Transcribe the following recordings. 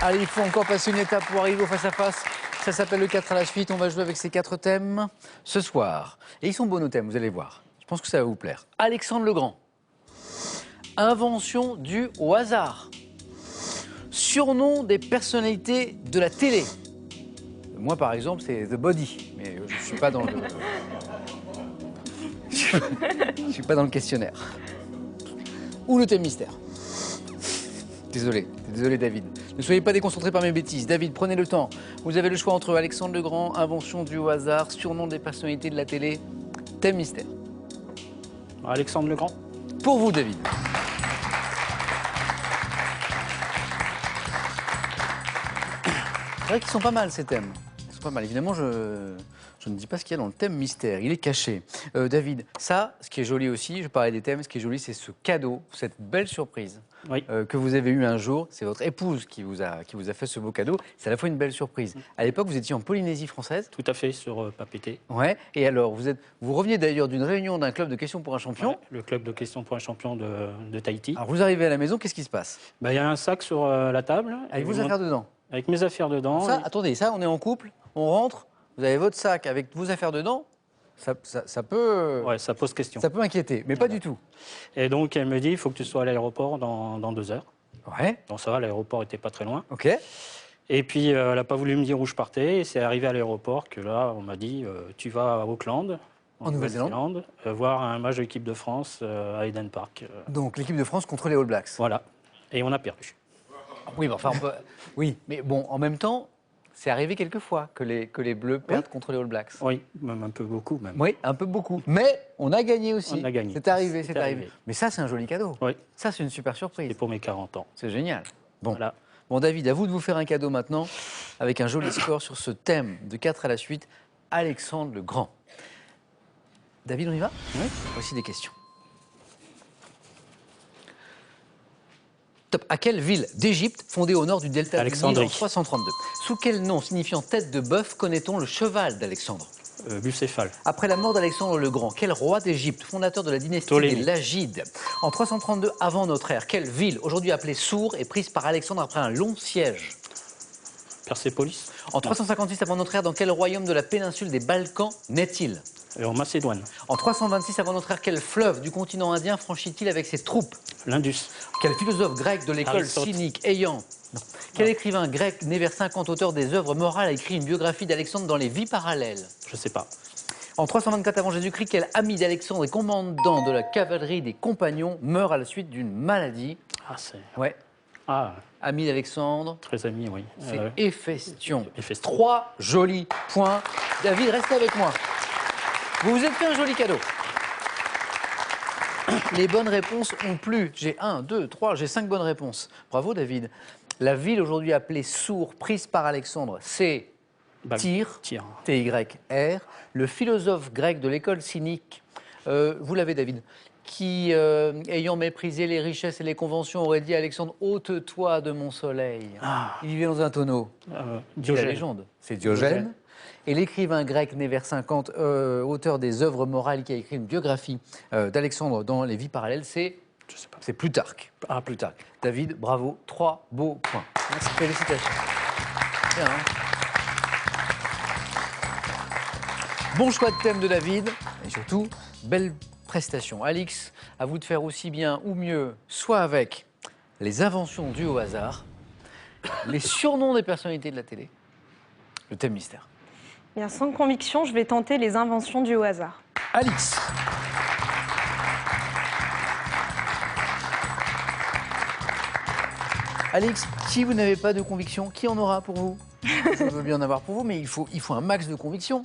Allez, il faut encore passer une étape pour arriver au face-à-face. Ça s'appelle le 4 à la suite. On va jouer avec ces 4 thèmes ce soir. Et ils sont beaux nos thèmes, vous allez voir. Je pense que ça va vous plaire. Alexandre le Grand. Invention due au hasard. Surnom des personnalités de la télé. Moi, par exemple, c'est The Body. Mais je ne suis pas dans le... Je suis pas dans le questionnaire. Ou le thème mystère. Désolé, David. Ne soyez pas déconcentré par mes bêtises. David, prenez le temps. Vous avez le choix entre Alexandre le Grand, invention due au hasard, surnom des personnalités de la télé, thème mystère. Alexandre le Grand. Pour vous, David. C'est vrai qu'ils sont pas mal, ces thèmes. Ils sont pas mal. Évidemment, je ne dis pas ce qu'il y a dans le thème mystère. Il est caché. David, ça, ce qui est joli aussi, je parlais des thèmes, ce qui est joli, c'est ce cadeau, cette belle surprise. Oui. Que vous avez eu un jour, c'est votre épouse qui vous a fait ce beau cadeau. C'est à la fois une belle surprise. À l'époque, vous étiez en Polynésie française. Tout à fait, sur Papété. Ouais. Et alors, vous reveniez d'ailleurs d'une réunion d'un club de questions pour un champion. Ouais, le club de questions pour un champion de Tahiti. Alors, vous arrivez à la maison, qu'est-ce qui se passe? Il y a un sac sur la table. Avec vos affaires dedans. Avec mes affaires dedans. Ça, attendez, ça, on est en couple, on rentre, vous avez votre sac avec vos affaires dedans. Ça peut... Ouais, ça pose question. Ça peut inquiéter, mais pas du tout. Et donc, elle me dit, il faut que tu sois à l'aéroport dans 2 heures. Ouais. Donc ça va, l'aéroport n'était pas très loin. Ok. Et puis, elle n'a pas voulu me dire où je partais. Et c'est arrivé à l'aéroport que là, on m'a dit, tu vas à Auckland, en Nouvelle-Zélande, voir un match de l'équipe de France à Eden Park. Donc, l'équipe de France contre les All Blacks. Voilà. Et on a perdu. Oui, mais enfin, oui, mais bon, en même temps, c'est arrivé quelques fois que les Bleus perdent contre les All Blacks. Oui, même un peu beaucoup même. Oui, un peu beaucoup. Mais on a gagné aussi. On a gagné. C'est arrivé, c'est arrivé. Mais ça, c'est un joli cadeau. Oui. Ça, c'est une super surprise. C'est pour mes 40 ans. C'est génial. Bon. Voilà. Bon, David, à vous de vous faire un cadeau maintenant, avec un joli score sur ce thème de 4 à la suite, Alexandre le Grand. David, on y va? Oui. Voici des questions. Top. À quelle ville d'Égypte, fondée au nord du delta du Nil en 332? Sous quel nom signifiant tête de bœuf connaît-on le cheval d'Alexandre? Bucéphale. Après la mort d'Alexandre le Grand, quel roi d'Égypte, fondateur de la dynastie des Lagides? En 332 avant notre ère, quelle ville, aujourd'hui appelée Sour, est prise par Alexandre après un long siège? Persépolis. En 356 avant notre ère, dans quel royaume de la péninsule des Balkans naît-il? En Macédoine. En 326 avant notre ère, quel fleuve du continent indien franchit-il avec ses troupes? L'Indus. Quel philosophe grec de l'école cynique ayant... Non. Quel écrivain grec né vers 50, auteur des œuvres morales, a écrit une biographie d'Alexandre dans les vies parallèles? Je sais pas. En 324 avant Jésus-Christ, quel ami d'Alexandre et commandant de la cavalerie des compagnons meurt à la suite d'une maladie? Ah, c'est... Ouais. Ah. Ami d'Alexandre. Très ami, oui. C'est Héphaestion. 3 jolis points. David, restez avec moi. Vous vous êtes fait un joli cadeau. Les bonnes réponses ont plu. J'ai 1, 2, 3, j'ai 5 bonnes réponses. Bravo, David. La ville aujourd'hui appelée Sour, prise par Alexandre, c'est Tyr, T-Y-R. Le philosophe grec de l'école cynique, vous l'avez, David, qui, ayant méprisé les richesses et les conventions, aurait dit à Alexandre, ôte-toi de mon soleil. Ah. Il vivait dans un tonneau. Diogène. La légende, c'est Diogène. Et l'écrivain grec né vers 50, auteur des œuvres morales, qui a écrit une biographie d'Alexandre dans les vies parallèles, c'est... Je sais pas. C'est Plutarque. Ah, Plutarque. David, bravo, 3 beaux points. Merci. Félicitations. Bien, hein. Bon choix de thème de David, et surtout, belle prestation. Alix, à vous de faire aussi bien ou mieux, soit avec les inventions dues au hasard, les surnoms des personnalités de la télé, le thème mystère. Bien, sans conviction, je vais tenter les inventions dues au hasard. Alix. Alix, si vous n'avez pas de conviction, qui en aura pour vous? Je veux bien en avoir pour vous, mais il faut un max de conviction.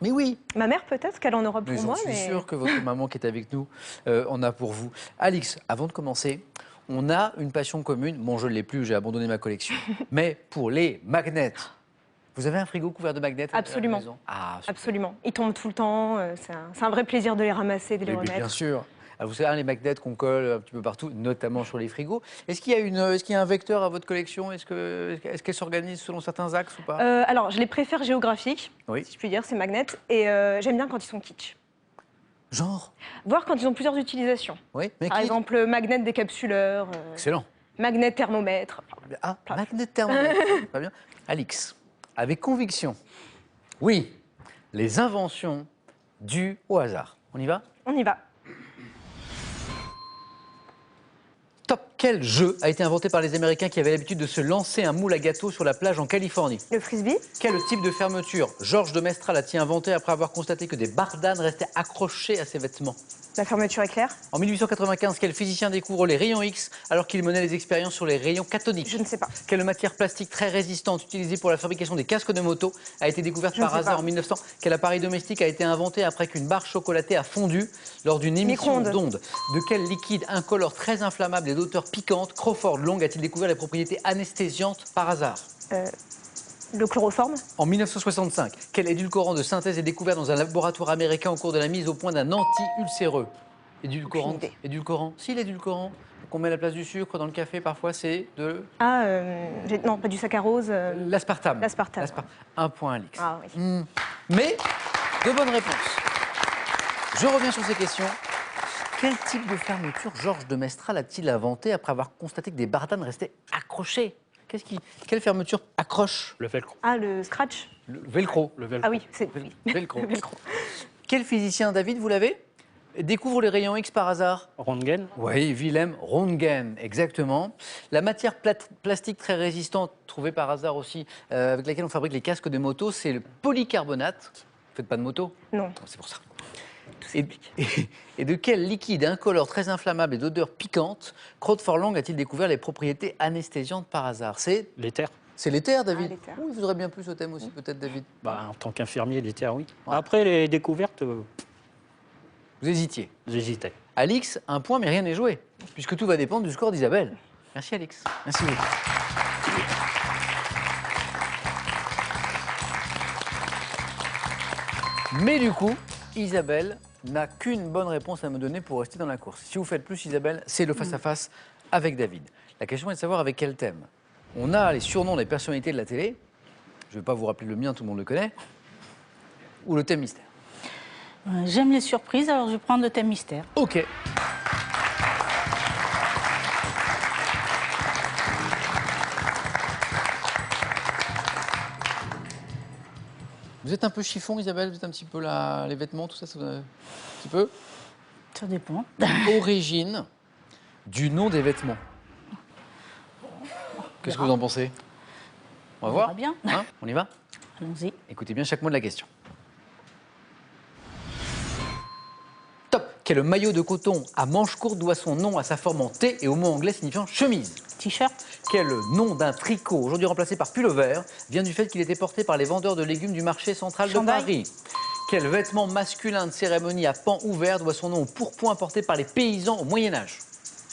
Mais oui. Ma mère, peut-être qu'elle en aura pour moi. Je suis sûr que votre maman qui est avec nous en a pour vous. Alix, avant de commencer, on a une passion commune. Bon, je ne l'ai plus, j'ai abandonné ma collection. Mais pour les magnets. Vous avez un frigo couvert de magnets? Absolument. À la maison? Ah, absolument. Ils tombent tout le temps. C'est un vrai plaisir de les ramasser, de les remettre. Bien sûr. Alors, vous savez, les magnets qu'on colle un petit peu partout, notamment sur les frigos. Est-ce qu'il y a un vecteur à votre collection? Est-ce qu'elle s'organise selon certains axes ou pas? Alors, je les préfère géographiques, si je puis dire, ces magnets. Et j'aime bien quand ils sont kitsch. Genre? Voir quand ils ont plusieurs utilisations. Oui, mais par exemple, magnet décapsuleur. Excellent. Magnet, thermomètre. Ah, magnet thermomètre. Pas bien. Alix, avec conviction. Oui, les inventions dues au hasard. On y va? On y va. Top. Quel jeu a été inventé par les Américains qui avaient l'habitude de se lancer un moule à gâteau sur la plage en Californie? Le frisbee. Quel type de fermeture Georges de Mestral a-t-il inventé après avoir constaté que des bardanes restaient accrochées à ses vêtements? La fermeture éclair. En 1895, quel physicien découvre les rayons X alors qu'il menait les expériences sur les rayons cathodiques? Je ne sais pas. Quelle matière plastique très résistante utilisée pour la fabrication des casques de moto a été découverte par hasard en 1900? Quel appareil domestique a été inventé après qu'une barre chocolatée a fondu lors d'une émission d'ondes? De quel liquide incolore très inflammable et d'odeur piquante Crawford Long a-t-il découvert les propriétés anesthésiantes par hasard? Le chloroforme. En 1965, quel édulcorant de synthèse est découvert dans un laboratoire américain au cours de la mise au point d'un anti-ulcéreux? Édulcorant. Si, l'édulcorant qu'on met à la place du sucre dans le café, parfois, c'est de... Ah, non, pas du saccharose. L'aspartame. L'aspartame. Un point, Alix. Ah oui. Mais, de bonnes réponses. Je reviens sur ces questions. Quel type de fermeture Georges de Mestral a-t-il inventé après avoir constaté que des bardanes restaient accrochées? Quelle fermeture accroche? Le velcro. Ah, le scratch. Le velcro. Le velcro. Ah oui, c'est Velcro. le velcro. Quel physicien, David, vous l'avez, découvre les rayons X par hasard? Röntgen. Oui, Wilhelm Röntgen, exactement. La matière plastique très résistante, trouvée par hasard aussi, avec laquelle on fabrique les casques de moto, c'est le polycarbonate. Vous faites pas de moto? Non. C'est pour ça. Et de quel liquide incolore très inflammable et d'odeur piquante Crawford Long a-t-il découvert les propriétés anesthésiantes par hasard? C'est L'éther. C'est l'éther, David? Ah, l'éther. Oui, vous aurez bien plus au thème aussi, peut-être, David. Bah, en tant qu'infirmier, l'éther, oui. Ouais. Après, les découvertes, Vous hésitiez. j'hésitais. Alix, un point, mais rien n'est joué, puisque tout va dépendre du score d'Isabelle. Merci, Alix. Merci beaucoup. Mais du coup, Isabelle n'a qu'une bonne réponse à me donner pour rester dans la course. Si vous faites plus, Isabelle, c'est le face-à-face avec David. La question est de savoir avec quel thème. On a les surnoms des personnalités de la télé. Je ne vais pas vous rappeler le mien, tout le monde le connaît. Ou le thème mystère. J'aime les surprises, alors je vais prendre le thème mystère. Ok. Vous êtes un peu chiffon, Isabelle? Vous êtes un petit peu les vêtements, tout ça, un petit peu? Ça dépend. Origine du nom des vêtements. Qu'est-ce que vous en pensez? On va voir. verra bien. Hein, on y va? Allons-y. Écoutez bien chaque mot de la question. Top. Quel maillot de coton à manches courtes doit son nom à sa forme en T et au mot anglais signifiant chemise? T-shirt. Quel nom d'un tricot, aujourd'hui remplacé par pullover, vient du fait qu'il était porté par les vendeurs de légumes du marché central Chandail. de Paris? Quel vêtement masculin de cérémonie à pan ouvert doit son nom au pourpoint porté par les paysans au Moyen-Âge?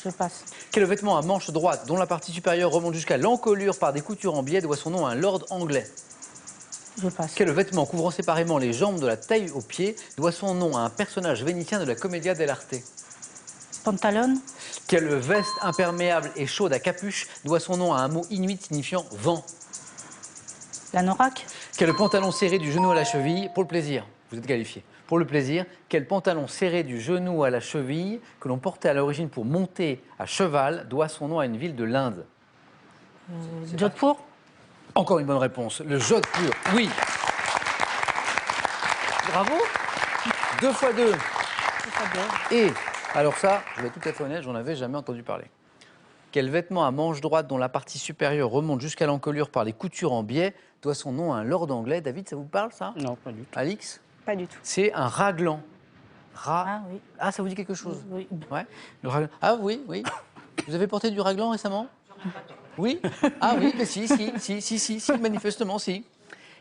Je passe. Quel vêtement à manches droites, dont la partie supérieure remonte jusqu'à l'encolure par des coutures en biais, doit son nom à un lord anglais? Je passe. Quel vêtement couvrant séparément les jambes de la taille aux pieds doit son nom à un personnage vénitien de la Commedia dell'arte? Pantalon. Quelle veste imperméable et chaude à capuche doit son nom à un mot inuit signifiant vent? L'anorak. Quel pantalon serré du genou à la cheville, pour le plaisir, vous êtes qualifié. Pour le plaisir, quel pantalon serré du genou à la cheville, que l'on portait à l'origine pour monter à cheval, doit son nom à une ville de l'Inde? Jodhpur. Encore une bonne réponse, le Jodhpur, oui. Bravo. 2 fois 2. Et, alors ça, je vais être tout à fait honnête, j'en avais jamais entendu parler. Quel vêtement à manches droites dont la partie supérieure remonte jusqu'à l'encolure par les coutures en biais doit son nom à un lord anglais? David, ça vous parle ça? Non, pas du tout. Alix? Pas du tout. C'est un raglan. Ah oui. Ah, ça vous dit quelque chose? Oui. Ouais. Le raglan. Ah oui, oui. Vous avez porté du raglan récemment? Oui. Ah oui, mais si, manifestement, si.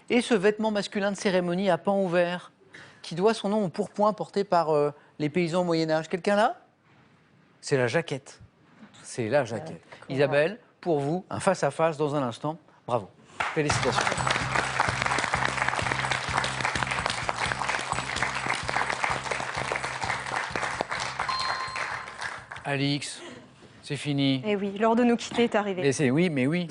Et ce vêtement masculin de cérémonie à pan ouvert, qui doit son nom au pourpoint porté par les paysans au Moyen-Âge. Quelqu'un là? C'est la jaquette. C'est la jaquette. Isabelle, pour vous, un face-à-face dans un instant. Bravo. Félicitations. Alix, c'est fini. Eh oui, l'heure de nous quitter est arrivée. Mais c'est oui, mais oui.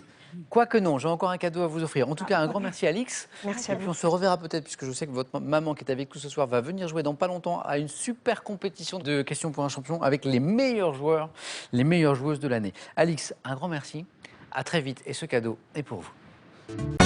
Quoique non, j'ai encore un cadeau à vous offrir. En tout cas, un grand merci Alix. Merci à Et puis vous. on se reverra peut-être, puisque je sais que votre maman qui est avec nous ce soir va venir jouer dans pas longtemps à une super compétition de questions pour un champion avec les meilleurs joueurs, les meilleures joueuses de l'année. Alix, un grand merci. À très vite et ce cadeau est pour vous.